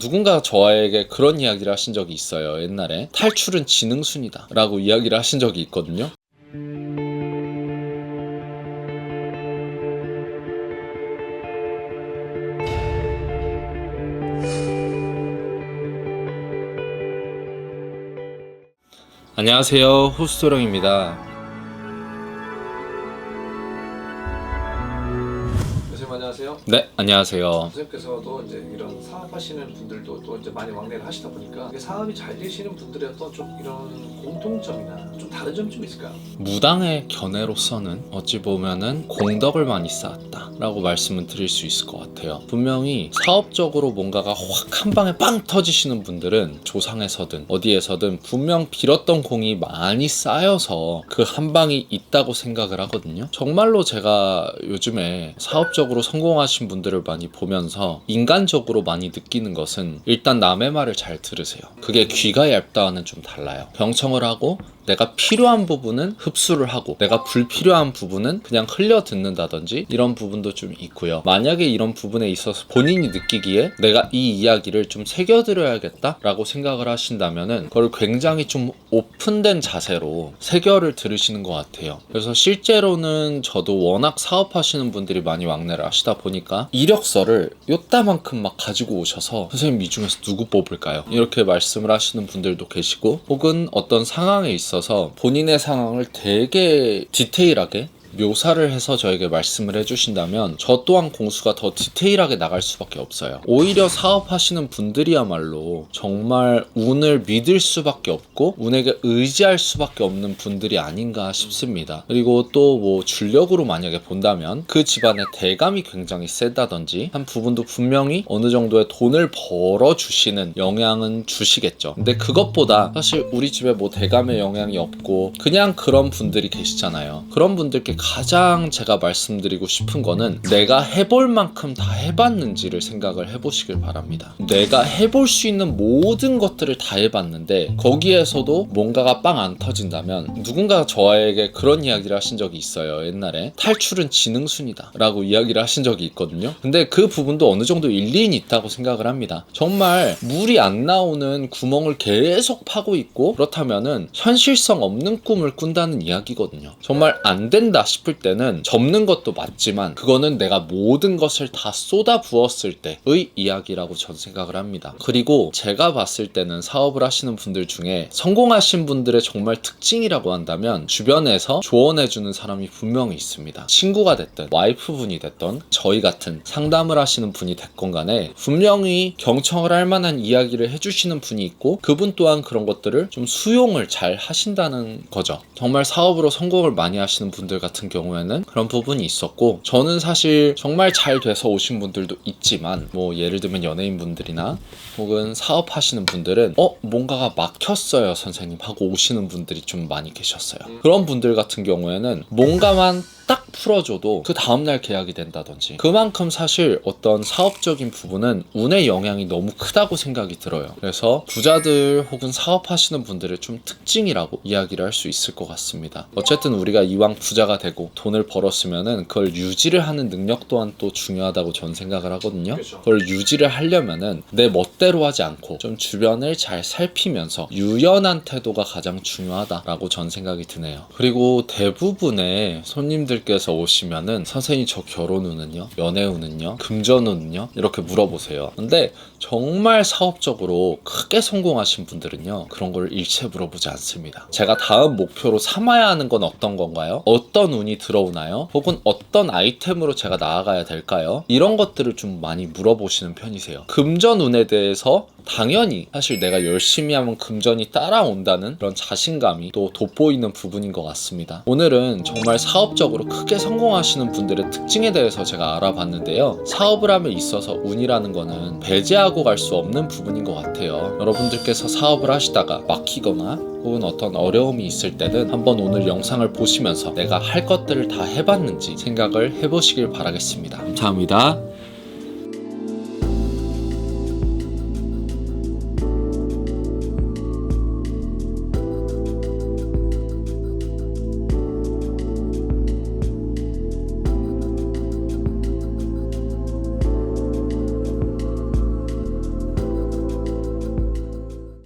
누군가 저에게 그런 이야기를 하신 적이 있어요. 옛날에 탈출은 지능순이다 라고 이야기를 하신 적이 있거든요. 안녕하세요, 호스토령입니다. 선생님 안녕하세요. 네, 안녕하세요. 선생님께서도 이제 이런 사업하시는 분들도 또 이제 많이 왕래를 하시다 보니까 이게 사업이 잘 되시는 분들의 어떤 좀 이런 공통점이나 좀 다른 점이 좀 있을까요? 무당의 견해로서는 어찌 보면은 공덕을 많이 쌓았다 라고 말씀을 드릴 수 있을 것 같아요. 분명히 사업적으로 뭔가가 확 한 방에 빵 터지시는 분들은 조상에서든 어디에서든 분명 빌었던 공이 많이 쌓여서 그 한 방이 있다고 생각을 하거든요. 정말로 제가 요즘에 사업적으로 성공하신 분들을 많이 보면서 인간적으로 많이 느끼는 것은 일단 남의 말을 잘 들으세요. 그게 귀가 얇다와는 좀 달라요. 경청을 하고 내가 필요한 부분은 흡수를 하고 내가 불필요한 부분은 그냥 흘려 듣는다든지 이런 부분도 좀 있고요. 만약에 이런 부분에 있어서 본인이 느끼기에 내가 이 이야기를 좀 새겨들어야겠다 라고 생각을 하신다면은 그걸 굉장히 좀 오픈된 자세로 새겨를 들으시는 것 같아요. 그래서 실제로는 저도 워낙 사업하시는 분들이 많이 왕래를 하시다 보니까 이력서를 요따만큼 막 가지고 오셔서 선생님 이 중에서 누구 뽑을까요? 이렇게 말씀을 하시는 분들도 계시고, 혹은 어떤 상황에 있어서 본인의 상황을 되게 디테일하게 묘사를 해서 저에게 말씀을 해주신다면 저 또한 공수가 더 디테일하게 나갈 수밖에 없어요. 오히려 사업하시는 분들이야말로 정말 운을 믿을 수밖에 없고 운에게 의지할 수밖에 없는 분들이 아닌가 싶습니다. 그리고 또 뭐 줄력으로 만약에 본다면 그 집안의 대감이 굉장히 세다든지 한 부분도 분명히 어느 정도의 돈을 벌어주시는 영향은 주시겠죠. 근데 그것보다 사실 우리 집에 뭐 대감의 영향이 없고 그냥 그런 분들이 계시잖아요. 그런 분들께 가장 제가 말씀드리고 싶은 거는 내가 해볼 만큼 다 해봤는지를 생각을 해보시길 바랍니다. 내가 해볼 수 있는 모든 것들을 다 해봤는데 거기에서도 뭔가가 빵 안 터진다면, 누군가 저에게 그런 이야기를 하신 적이 있어요. 옛날에 탈출은 지능순이다 라고 이야기를 하신 적이 있거든요. 근데 그 부분도 어느 정도 일리는 있다고 생각을 합니다. 정말 물이 안 나오는 구멍을 계속 파고 있고 그렇다면은 현실성 없는 꿈을 꾼다는 이야기거든요. 정말 안 된다 싶을 때는 접는 것도 맞지만 그거는 내가 모든 것을 다 쏟아 부었을 때의 이야기라고 전 생각을 합니다. 그리고 제가 봤을 때는 사업을 하시는 분들 중에 성공하신 분들의 정말 특징이라고 한다면 주변에서 조언해주는 사람이 분명히 있습니다. 친구가 됐든 와이프분이 됐든 저희 같은 상담을 하시는 분이 됐건 간에 분명히 경청을 할 만한 이야기를 해주시는 분이 있고 그분 또한 그런 것들을 좀 수용을 잘 하신다는 거죠. 정말 사업으로 성공을 많이 하시는 분들 같은 경우에는 그런 부분이 있었고, 저는 사실 정말 잘 돼서 오신 분들도 있지만 뭐 예를 들면 연예인분들이나 혹은 사업하시는 분들은 뭔가가 막혔어요 선생님 하고 오시는 분들이 좀 많이 계셨어요. 그런 분들 같은 경우에는 뭔가만 딱 풀어줘도 그 다음날 계약이 된다든지, 그만큼 사실 어떤 사업적인 부분은 운의 영향이 너무 크다고 생각이 들어요. 그래서 부자들 혹은 사업하시는 분들의 좀 특징이라고 이야기를 할 수 있을 것 같습니다. 어쨌든 우리가 이왕 부자가 되고 돈을 벌었으면은 그걸 유지를 하는 능력 또한 또 중요하다고 전 생각을 하거든요. 그렇죠. 그걸 유지를 하려면은 내 멋대로 하지 않고 좀 주변을 잘 살피면서 유연한 태도가 가장 중요하다라고 전 생각이 드네요. 그리고 대부분의 손님들께서 오시면은 선생님 저 결혼 운은요? 연애 운은요? 금전 운은요? 이렇게 물어보세요. 근데 정말 사업적으로 크게 성공하신 분들은요 그런 걸 일체 물어보지 않습니다. 제가 다음 목표로 삼아야 하는 건 어떤 건가요? 어떤 운이 들어오나요? 혹은 어떤 아이템으로 제가 나아가야 될까요? 이런 것들을 좀 많이 물어보시는 편이세요. 금전 운에 대해서 당연히 사실 내가 열심히 하면 금전이 따라온다는 그런 자신감이 또 돋보이는 부분인 것 같습니다. 오늘은 정말 사업적으로 크게 성공하시는 분들의 특징에 대해서 제가 알아봤는데요. 사업을 함에 있어서 운이라는 거는 배제하고 갈 수 없는 부분인 것 같아요. 여러분들께서 사업을 하시다가 막히거나 혹은 어떤 어려움이 있을 때는 한번 오늘 영상을 보시면서 내가 할 것들을 다 해봤는지 생각을 해보시길 바라겠습니다. 감사합니다.